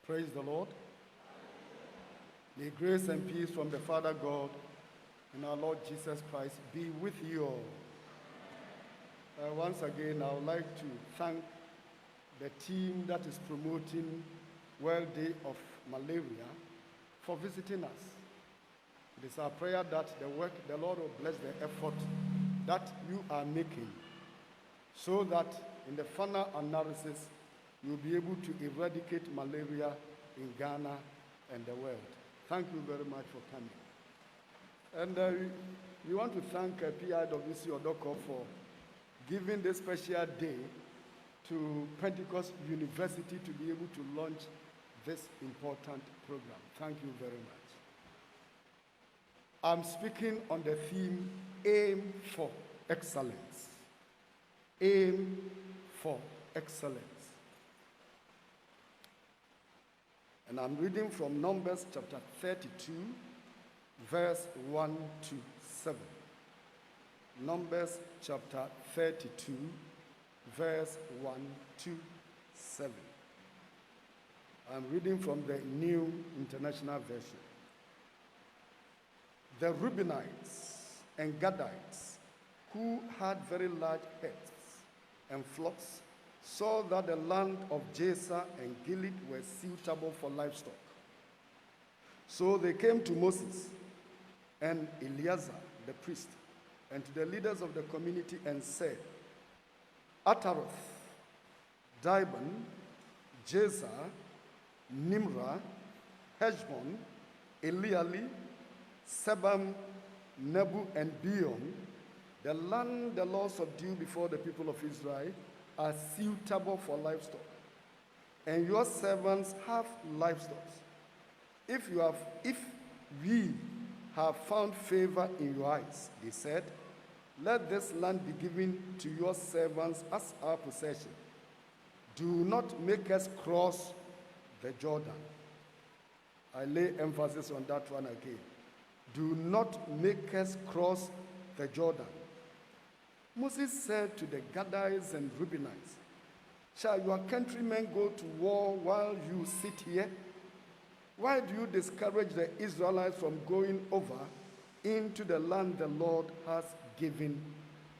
Praise the Lord. May grace and peace from the Father God and our Lord Jesus Christ be with you all. Once again, I would like to thank the team that is promoting World Day of Malaria for visiting us. It is our prayer that the Lord will bless the effort that you are making, so that in the final analysis, you'll be able to eradicate malaria in Ghana and the world. Thank you very much for coming. And we want to thank PIWC Odorkor for giving this special day to Pentecost University to be able to launch this important program. Thank you very much. I'm speaking on the theme, Aim for Excellence. Aim for Excellence. And I'm reading from Numbers chapter 32, verse 1 to 7. Numbers chapter 32, verse 1 to 7. I'm reading from the New International Version. The Reubenites and Gadites, who had very large herds and flocks, saw that the land of Jazer and Gilead were suitable for livestock. So they came to Moses and Eleazar, the priest, and to the leaders of the community and said, Ataroth, Dibon, Jazer, Nimrah, Heshbon, Elealeh, Sebam, Nebu, and Beon, the land the Lord subdued before the people of Israel, are suitable for livestock, and your servants have livestock. If we have found favor in your eyes, they said, let this land be given to your servants as our possession. Do not make us cross the Jordan. I lay emphasis on that one again. Do not make us cross the Jordan. Moses said to the Gadites and Reubenites, shall your countrymen go to war while you sit here? Why do you discourage the Israelites from going over into the land the Lord has given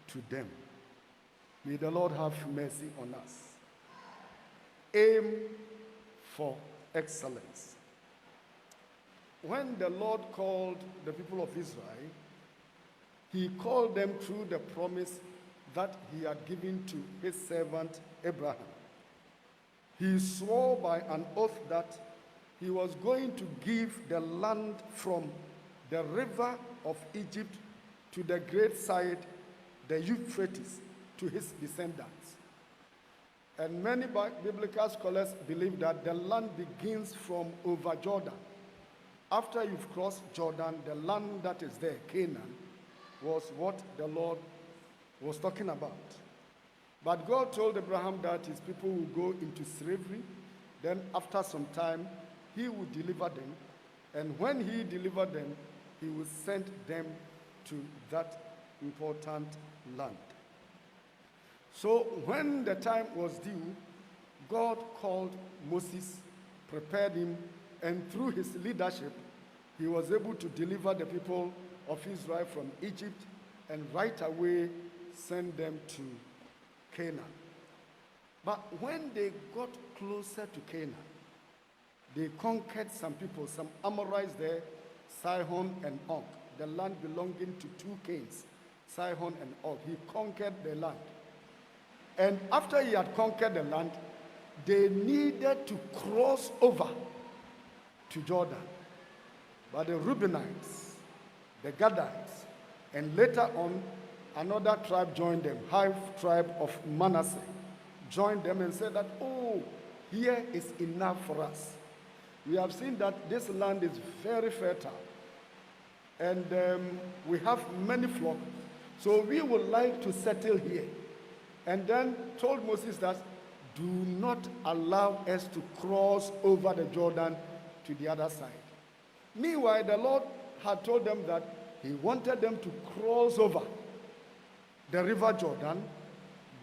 to them? May the Lord have mercy on us. Aim for excellence. When the Lord called the people of Israel, he called them through the promise that he had given to his servant Abraham. He swore by an oath that he was going to give the land from the river of Egypt to the great side, the Euphrates, to his descendants. And many biblical scholars believe that the land begins from over Jordan. After you've crossed Jordan, the land that is there, Canaan, was what the Lord was talking about. But God told Abraham that his people will go into slavery. Then after some time, he would deliver them. And when he delivered them, he would send them to that important land. So when the time was due, God called Moses, prepared him, and through his leadership, he was able to deliver the people of Israel from Egypt and right away send them to Canaan. But when they got closer to Canaan, they conquered some people, some Amorites there, Sihon and Og, the land belonging to two kings, Sihon and Og. He conquered the land. And after he had conquered the land, they needed to cross over to Jordan. But the Reubenites, the Gadites, and later on, another tribe joined them, half tribe of Manasseh, joined them and said that, oh, here is enough for us. We have seen that this land is very fertile, and we have many flocks, so we would like to settle here. And then told Moses that, do not allow us to cross over the Jordan to the other side. Meanwhile, the Lord had told them that he wanted them to cross over the river Jordan,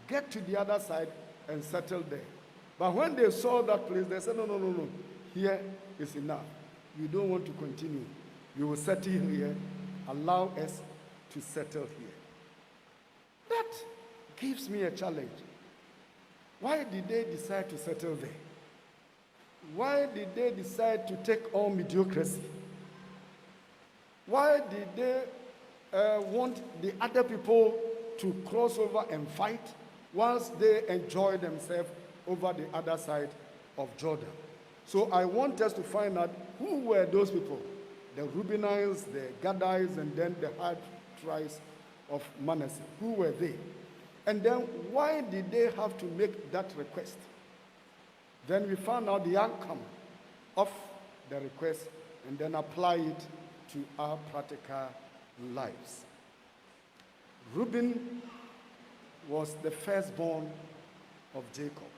get to the other side, and settle there. But when they saw that place, they said, no. here is enough. You don't want to continue. You will settle here. Allow us to settle here. That gives me a challenge. Why did they decide to settle there? Why did they decide to take on mediocrity? Why did they want the other people to cross over and fight whilst they enjoy themselves over the other side of Jordan? So I want us to find out who were those people. The Reubenites, the Gadites, and then the half tribes of Manasseh. Who were they? And then why did they have to make that request? Then we found out the outcome of the request and then apply it to our practical lives. Reuben was the firstborn of Jacob.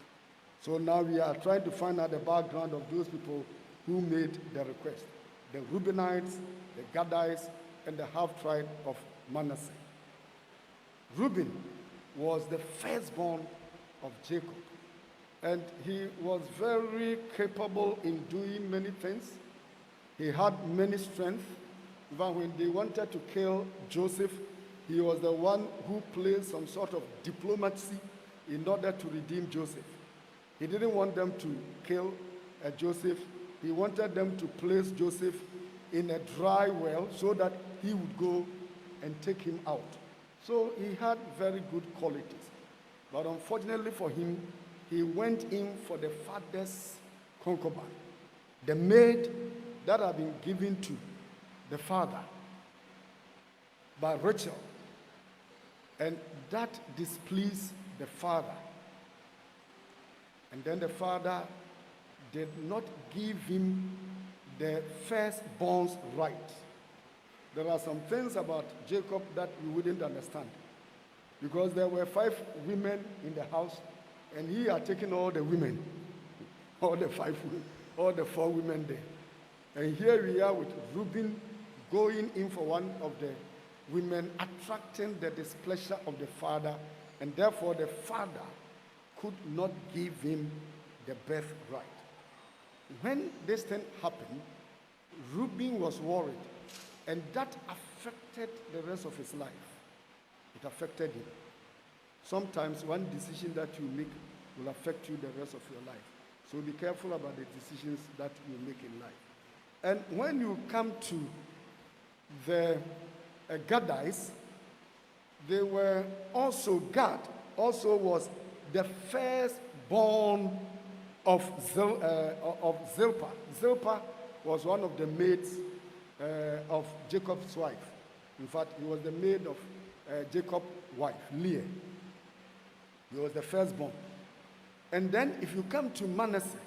So now we are trying to find out the background of those people who made the request. The Reubenites, the Gadites, and the half-tribe of Manasseh. Reuben was the firstborn of Jacob. And he was very capable in doing many things. He had many strengths. Even when they wanted to kill Joseph, he was the one who played some sort of diplomacy in order to redeem Joseph. He didn't want them to kill Joseph. He wanted them to place Joseph in a dry well so that he would go and take him out. So he had very good qualities. But unfortunately for him, he went in for the father's concubine, the maid that had been given to the father by Rachel. And that displeased the father. And then the father did not give him the firstborn's right. There are some things about Jacob that you wouldn't understand. Because there were 5 women in the house, and he had taken all the women, all the 4 women there. And here we are with Reuben going in for one of the women, attracting the displeasure of the father, and therefore the father could not give him the birthright. When this thing happened, Reuben was worried, and that affected the rest of his life. It affected him. Sometimes one decision that you make will affect you the rest of your life. So be careful about the decisions that you make in life. And when you come to the Gadites, they were also, Gad also was the firstborn of Zilpah. Zilpah was one of the maids of Jacob's wife. In fact, he was the maid of Jacob's wife, Leah. He was the firstborn. And then if you come to Manasseh,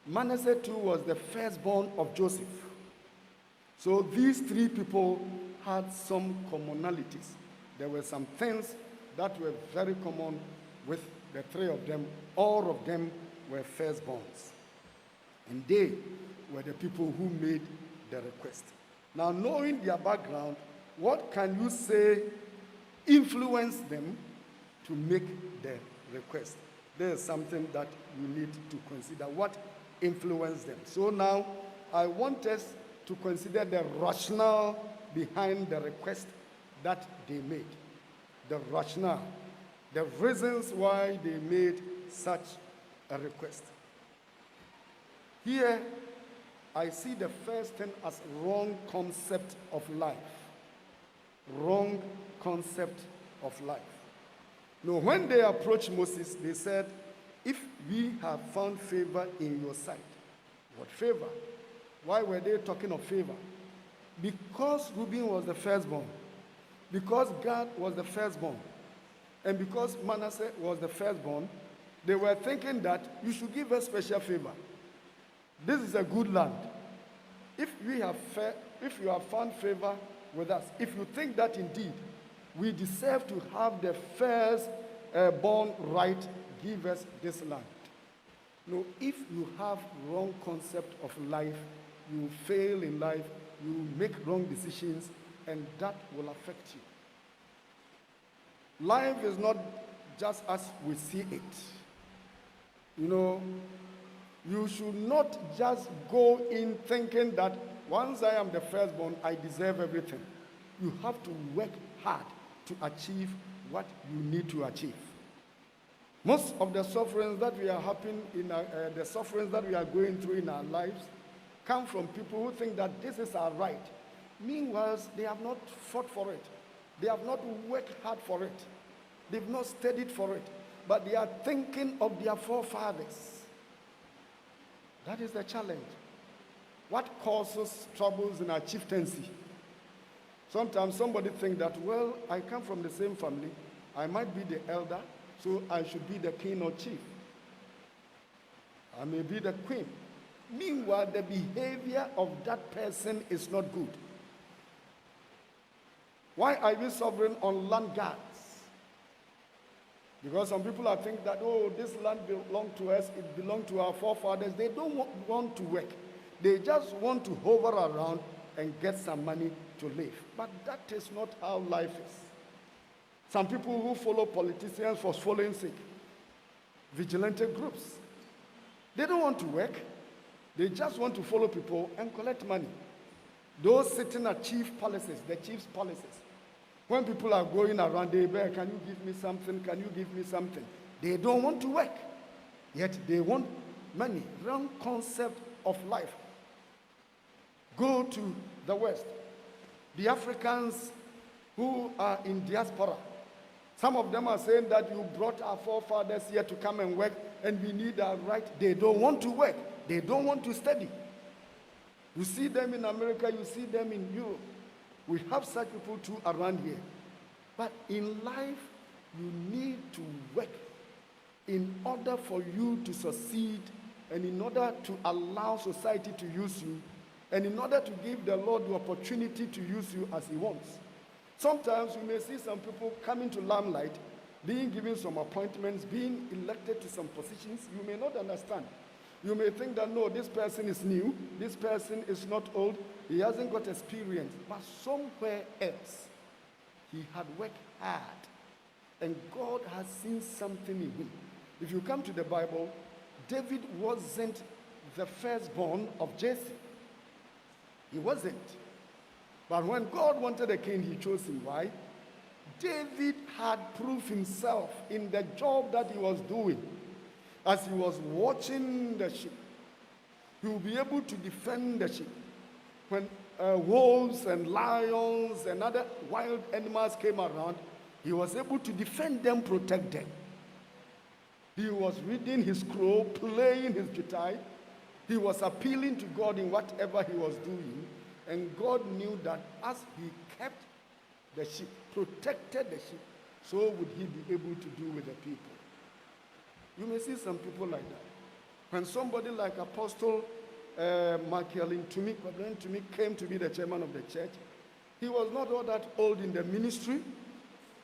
Manasseh too was the firstborn of Joseph. So these 3 people had some commonalities. There were some things that were very common with the 3 of them. All of them were firstborns. And they were the people who made the request. Now, knowing their background, what can you say influenced them to make the request? There is something that you need to consider. What influenced them? So now, I want us to consider the rationale behind the request that they made. The rationale. The reasons why they made such a request. Here, I see the first thing as wrong concept of life. Wrong concept of life. Now, when they approached Moses, they said, if we have found favor in your sight. What favor? Why were they talking of favor? Because Reuben was the firstborn. Because Gad was the firstborn. And because Manasseh was the firstborn, they were thinking that you should give us special favor. This is a good land. If you have found favor with us, if you think that indeed we deserve to have the firstborn right, give us this land. No, if you have wrong concept of life, you fail in life, you make wrong decisions, and that will affect you. Life is not just as we see it. You know, You should not just go in thinking that once I am the firstborn, I deserve everything. You have to work hard to achieve what you need to achieve. Most of the sufferings that we are having the sufferings that we are going through in our lives come from people who think that this is our right. Meanwhile, they have not fought for it. They have not worked hard for it. They've not studied for it. But they are thinking of their forefathers. That is the challenge. What causes troubles in our chieftaincy? Sometimes somebody thinks that, well, I come from the same family. I might be the elder, so I should be the king or chief. I may be the queen. Meanwhile, the behavior of that person is not good. Why are we sovereign on land guards? Because some people are thinking that, oh, this land belongs to us, it belongs to our forefathers. They don't want to work. They just want to hover around and get some money to live. But that is not how life is. Some people who follow politicians for following sake, vigilante groups, they don't want to work. They just want to follow people and collect money. Those sitting at chief palaces, the chief's palaces, when people are going around, they beg, can you give me something? Can you give me something? They don't want to work, yet they want money. Wrong concept of life. Go to the West. The Africans who are in diaspora, some of them are saying that you brought our forefathers here to come and work, and we need our right. They don't want to work. They don't want to study. You see them in America, you see them in Europe. We have such people too around here. But in life, you need to work in order for you to succeed, and in order to allow society to use you, and in order to give the Lord the opportunity to use you as he wants. Sometimes you may see some people coming to limelight, being given some appointments, being elected to some positions. You may not understand. You may think that, no, this person is new, this person is not old, he hasn't got experience. But somewhere else, he had worked hard, and God has seen something in him. If you come to the Bible, David wasn't the firstborn of Jesse. He wasn't. But when God wanted a king, he chose him. Why? David had proved himself in the job that he was doing. As he was watching the sheep, he will be able to defend the sheep. When wolves and lions and other wild animals came around, he was able to defend them, protect them. He was reading his scroll, playing his guitar. He was appealing to God in whatever he was doing. And God knew that as he kept the sheep, protected the sheep, so would he be able to do with the people. You may see some people like that. When somebody like Apostle Machiavelli Tumi came to be the chairman of the church, he was not all that old in the ministry,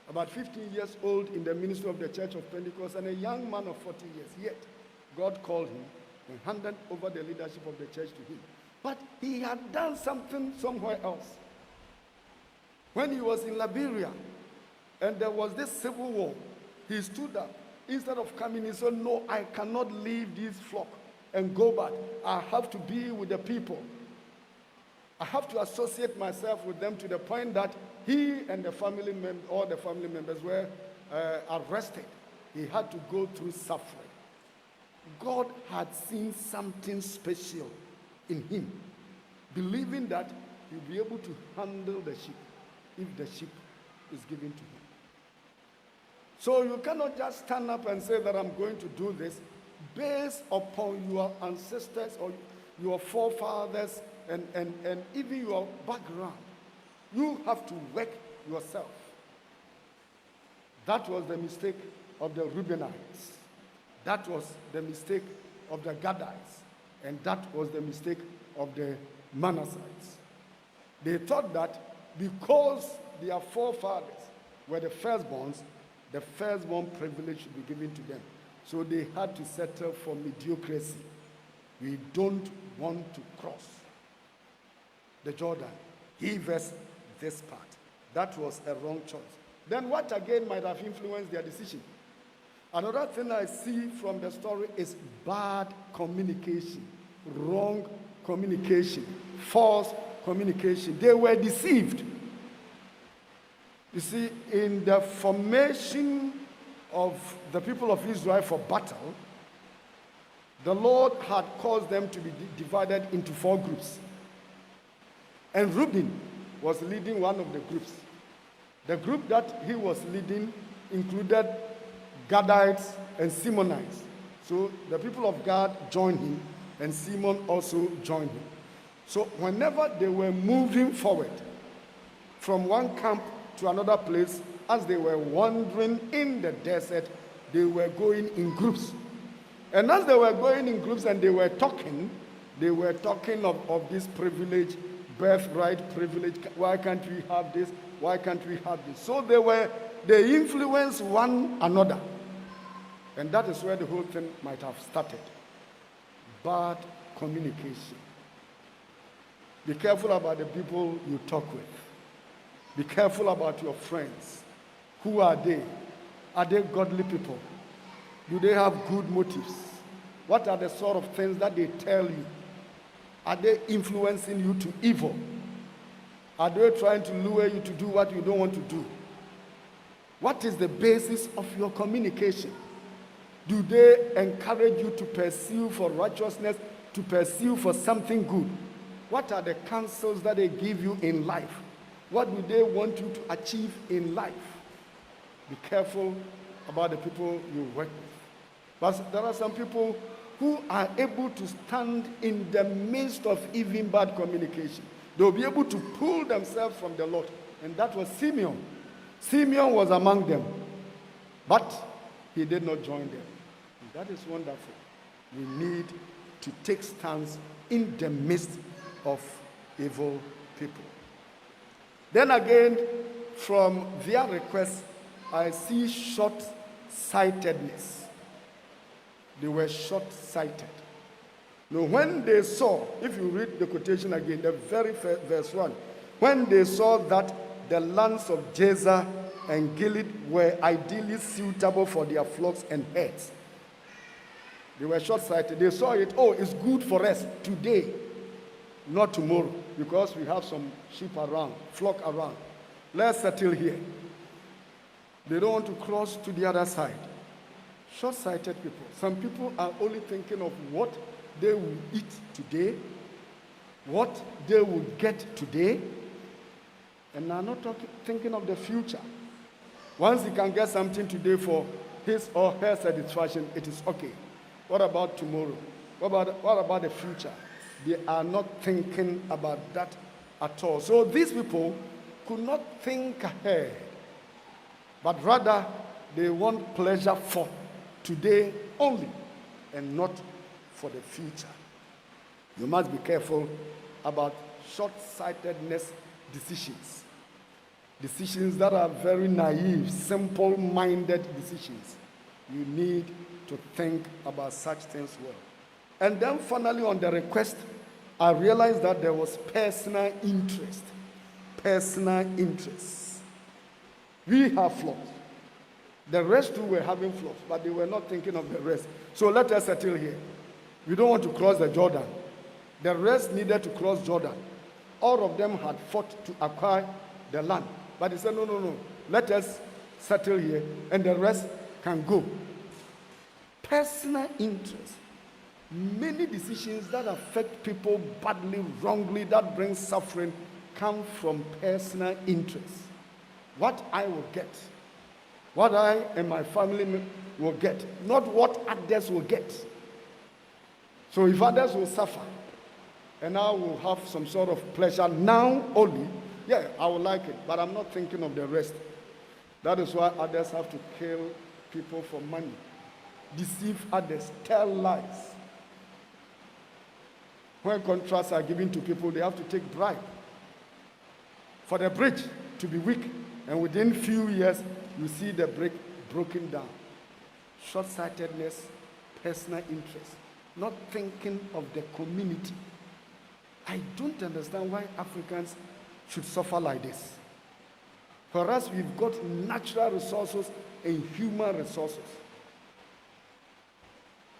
about 15 years old in the ministry of the Church of Pentecost, and a young man of 40 years. Yet, God called him and handed over the leadership of the church to him. But he had done something somewhere else. When he was in Liberia, and there was this civil war, he stood up. Instead of coming, he said, no, I cannot leave this flock and go back. I have to be with the people. I have to associate myself with them to the point that he and all the family members were arrested. He had to go through suffering. God had seen something special in him, believing that he'll be able to handle the sheep if the sheep is given to him. So you cannot just stand up and say that I'm going to do this based upon your ancestors or your forefathers and even your background. You have to work yourself. That was the mistake of the Reubenites. That was the mistake of the Gadites. And that was the mistake of the Manassites. They thought that because their forefathers were the firstborns, the firstborn privilege should be given to them. So they had to settle for mediocrity. We don't want to cross the Jordan. Give us this part. That was a wrong choice. Then what again might have influenced their decision? Another thing I see from the story is bad communication, wrong communication, false communication. They were deceived. You see, in the formation of the people of Israel for battle, the Lord had caused them to be divided into 4 groups. And Reuben was leading one of the groups. The group that he was leading included Gadites and Simonites. So the people of God joined him, and Simon also joined him. So whenever they were moving forward from one camp to another place, as they were wandering in the desert, they were going in groups. And as they were going in groups and they were talking of this privilege, birthright privilege. Why can't we have this? Why can't we have this? So they influenced one another. And that is where the whole thing might have started. Bad communication. Be careful about the people you talk with. Be careful about your friends. Who are they? Are they godly people? Do they have good motives? What are the sort of things that they tell you? Are they influencing you to evil? Are they trying to lure you to do what you don't want to do? What is the basis of your communication? Do they encourage you to pursue for righteousness, to pursue for something good? What are the counsels that they give you in life? What do they want you to achieve in life? Be careful about the people you work with. But there are some people who are able to stand in the midst of even bad communication. They'll be able to pull themselves from the Lord. And that was Simeon. Simeon was among them, but he did not join them. And that is wonderful. We need to take stands in the midst of evil people. Then again, from their request, I see short-sightedness. They were short-sighted. Now, when they saw, if you read the quotation again, the very first verse 1, when they saw that the lands of Jazer and Gilead were ideally suitable for their flocks and herds, they were short-sighted. They saw it, it's good for us today, not tomorrow, because we have some sheep around, flock around. Let's settle here. They don't want to cross to the other side. Short-sighted people. Some people are only thinking of what they will eat today, what they will get today, and are not thinking of the future. Once he can get something today for his or her satisfaction, it is okay. What about tomorrow? What about the future? They are not thinking about that at all. So these people could not think ahead, but rather they want pleasure for today only and not for the future. You must be careful about short-sightedness decisions. Decisions that are very naive, simple-minded decisions. You need to think about such things well. And then finally on the request, I realized that there was personal interest. Personal interest. We have flocks. The rest too were having flocks, but they were not thinking of the rest. So let us settle here. We don't want to cross the Jordan. The rest needed to cross Jordan. All of them had fought to acquire the land. But they said, no. Let us settle here, and the rest can go. Personal interest. Many decisions that affect people badly, wrongly, that bring suffering, come from personal interest. What I will get. What I and my family will get. Not what others will get. So if others will suffer, and I will have some sort of pleasure now only, I will like it, but I'm not thinking of the rest. That is why others have to kill people for money, deceive others, tell lies. When contracts are given to people, they have to take bribe for the bridge to be weak, and within few years, you see the brick broken down. Short-sightedness, personal interest, not thinking of the community. I don't understand why Africans should suffer like this. For us, we've got natural resources and human resources.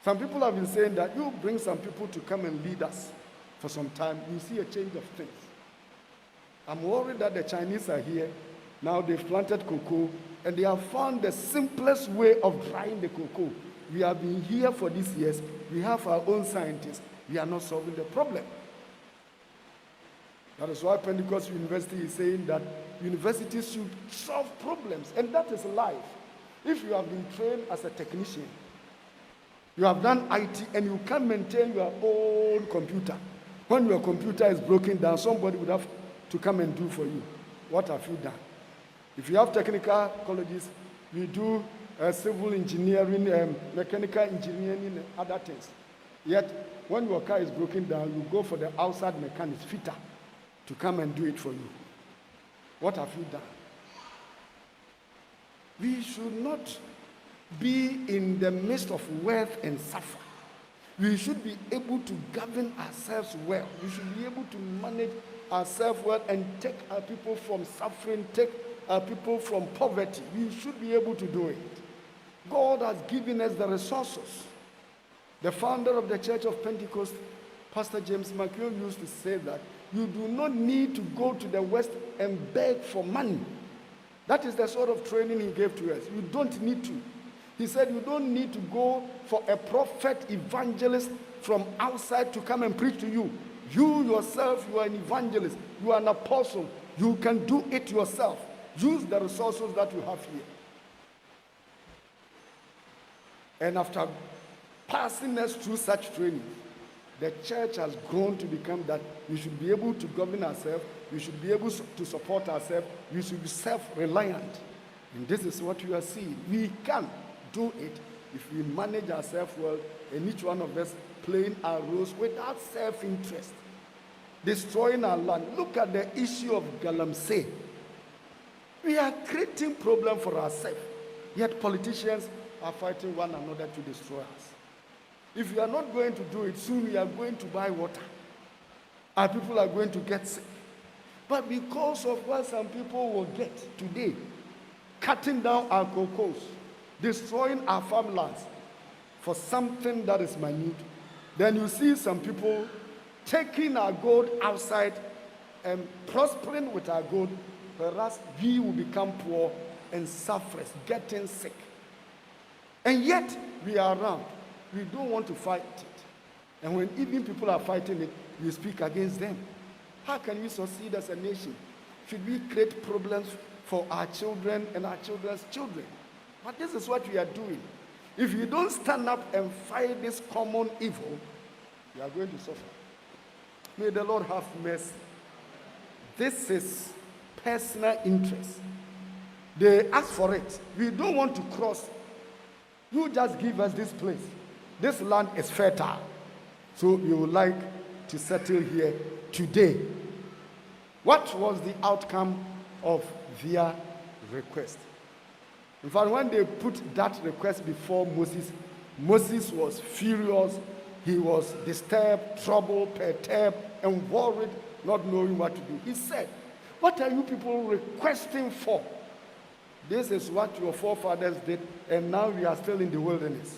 Some people have been saying that you bring some people to come and lead us for some time, you see a change of things. I'm worried that the Chinese are here. Now they've planted cocoa, and they have found the simplest way of drying the cocoa. We have been here for these years. We have our own scientists. We are not solving the problem. That is why Pentecost University is saying that universities should solve problems, and that is life. If you have been trained as a technician, you have done IT, and you can't maintain your own computer. When your computer is broken down, somebody would have to come and do for you. What have you done? If you have technical colleges, we do civil engineering, mechanical engineering, and other things. Yet, when your car is broken down, you go for the outside mechanic fitter to come and do it for you. What have you done? We should not be in the midst of wealth and suffer. We should be able to govern ourselves well. We should be able to manage ourselves well and take our people from suffering, take our people from poverty. We should be able to do it. God has given us the resources. The founder of the Church of Pentecost, Pastor James McKeown, used to say that you do not need to go to the West and beg for money. That is the sort of training he gave to us. You don't need to. He said you don't need to go for a prophet, evangelist from outside to come and preach to you. You yourself, you are an evangelist. You are an apostle. You can do it yourself. Use the resources that you have here. And after passing us through such training, the church has grown to become that we should be able to govern ourselves, we should be able to support ourselves, we should be self-reliant. And this is what we are seeing. We can do it if we manage ourselves well, and each one of us playing our roles without self-interest, destroying our land. Look at the issue of Galamsey. We are creating problems for ourselves, yet politicians are fighting one another to destroy us. If we are not going to do it, soon we are going to buy water. Our people are going to get sick. But because of what some people will get today, cutting down our cocoas, destroying our farmlands for something that is minute, then you see some people taking our gold outside and prospering with our gold, whereas we will become poor and sufferers, getting sick. And yet, we are around. We don't want to fight it. And when even people are fighting it, we speak against them. How can we succeed as a nation? Should we create problems for our children and our children's children? But this is what we are doing. If you don't stand up and fight this common evil, you are going to suffer. May the Lord have mercy. This is personal interest. They ask for it. We don't want to cross. You just give us this place. This land is fertile. So we would like to settle here today. What was the outcome of their request? In fact, when they put that request before Moses, Moses was furious. He was disturbed, troubled, perturbed, and worried, not knowing what to do. He said, "What are you people requesting for? This is what your forefathers did, and now we are still in the wilderness.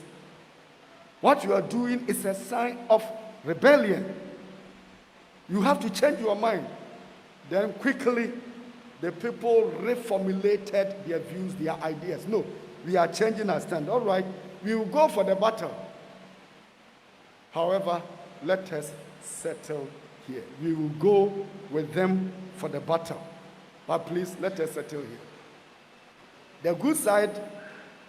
What you are doing is a sign of rebellion. You have to change your mind." Then quickly, the people reformulated their views, their ideas. No, we are changing our stand. All right, we will go for the battle. However, let us settle here. We will go with them for the battle. But please, let us settle here. The good side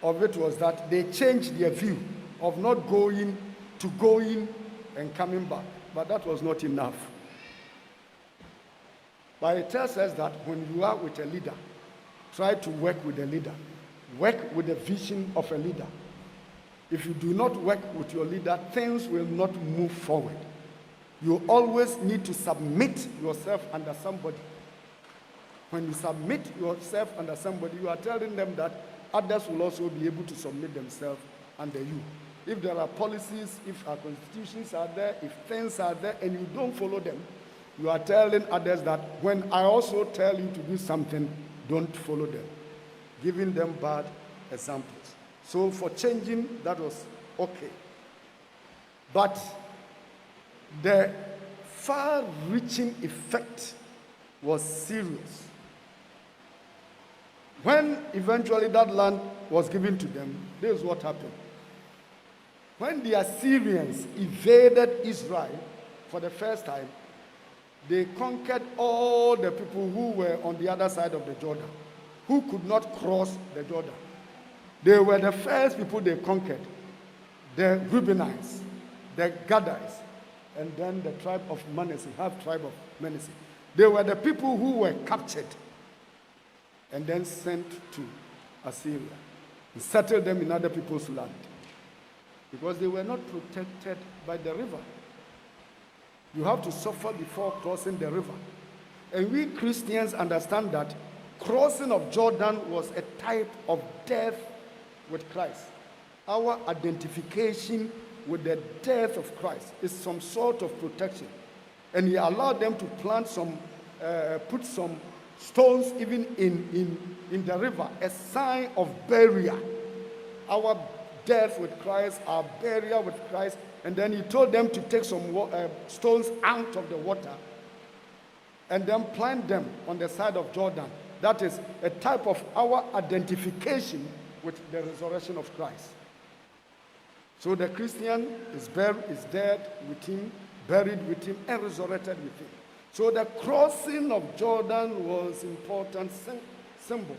of it was that they changed their view of not going to going and coming back. But that was not enough. But it tells us that when you are with a leader, try to work with the leader. Work with the vision of a leader. If you do not work with your leader, things will not move forward. You always need to submit yourself under somebody. When you submit yourself under somebody, you are telling them that others will also be able to submit themselves under you. If there are policies, if our constitutions are there, if things are there, and you don't follow them, you are telling others that when I also tell you to do something, don't follow them, giving them bad examples. So for changing, that was okay. But the far-reaching effect was serious. When eventually that land was given to them, this is what happened. When the Assyrians invaded Israel for the first time, they conquered all the people who were on the other side of the Jordan, who could not cross the Jordan. They were the first people they conquered, the Reubenites, the Gadites, and then the tribe of Manasseh, half tribe of Manasseh. They were the people who were captured and then sent to Assyria and settled them in other people's land because they were not protected by the river. You have to suffer before crossing the river. And we Christians understand that crossing of Jordan was a type of death with Christ. Our identification with the death of Christ is some sort of protection. And he allowed them to put some stones even in the river, a sign of burial. Our death with Christ, our burial with Christ. And then he told them to take some stones out of the water and then plant them on the side of Jordan. That is a type of our identification with the resurrection of Christ. So the Christian is dead with him, buried with him, and resurrected with him. So the crossing of Jordan was an important symbol.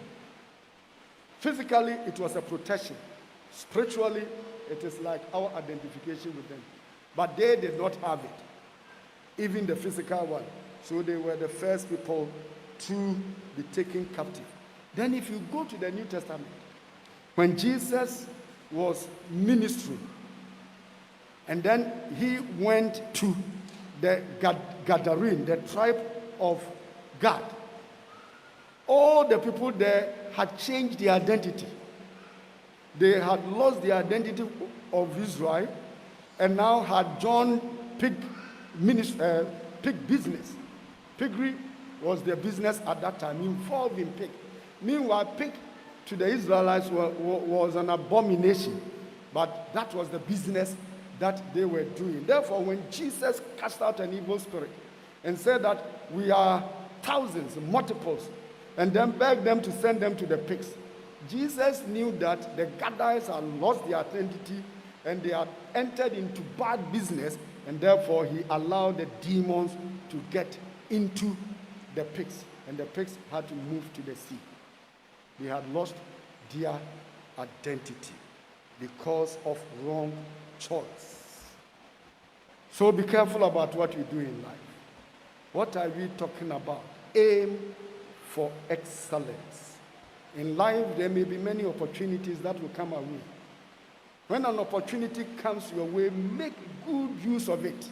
Physically, it was a protection. Spiritually, it is like our identification with them. But they did not have it, even the physical one. So they were the first people to be taken captive. Then if you go to the New Testament, when Jesus was ministering, and then he went to the Gadarene, the tribe of Gad, all the people there had changed their identity. They had lost the identity of Israel and now had joined pig business. Piggery was their business at that time, involved in pig. Meanwhile, pig to the Israelites was an abomination, but that was the business that they were doing. Therefore, when Jesus cast out an evil spirit and said that we are thousands, multiples, and then begged them to send them to the pigs, Jesus knew that the Gadites had lost their identity and they had entered into bad business, and therefore he allowed the demons to get into the pigs, and the pigs had to move to the sea. They had lost their identity because of wrong choice. So be careful about what you do in life. What are we talking about? Aim for excellence. In life, there may be many opportunities that will come our way. When an opportunity comes your way, make good use of it.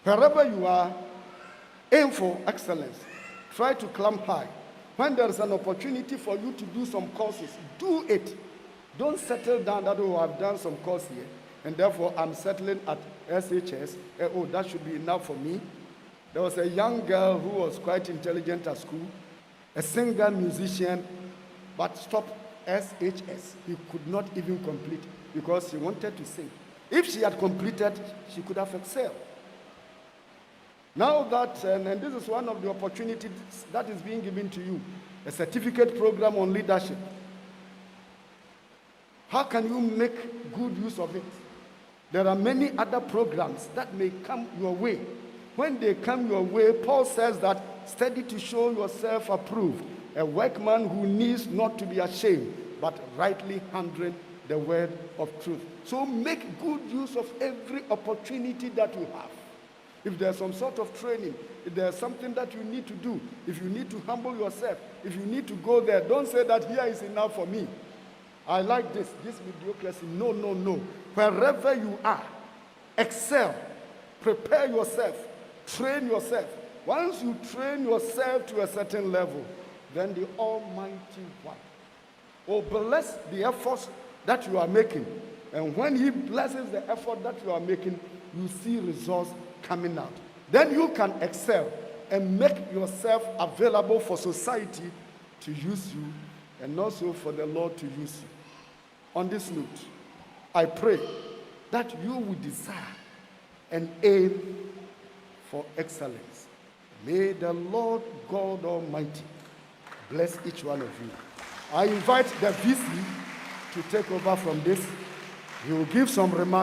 Wherever you are, aim for excellence. Try to climb high. When there is an opportunity for you to do some courses, do it. Don't settle down that, oh, I've done some course here, and therefore I'm settling at SHS. Oh, that should be enough for me. There was a young girl who was quite intelligent at school, a singer, musician, but stopped SHS. He could not even complete because she wanted to sing. If she had completed, she could have excelled. Now that, and this is one of the opportunities that is being given to you, a certificate program on leadership. How can you make good use of it? There are many other programs that may come your way. When they come your way, Paul says that study to show yourself approved, a workman who needs not to be ashamed, but rightly handling the word of truth. So make good use of every opportunity that you have. If there's some sort of training, if there's something that you need to do, if you need to humble yourself, if you need to go there, don't say that here is enough for me. I like this mediocrity. No, no, no. Wherever you are, excel, prepare yourself, train yourself. Once you train yourself to a certain level, then the Almighty One will bless the efforts that you are making. And when He blesses the effort that you are making, you see results coming out. Then you can excel and make yourself available for society to use you, and also for the Lord to use you. On this note, I pray that you will desire and aim for excellence. May the Lord God Almighty bless each one of you. I invite the VC to take over from this. He will give some remarks.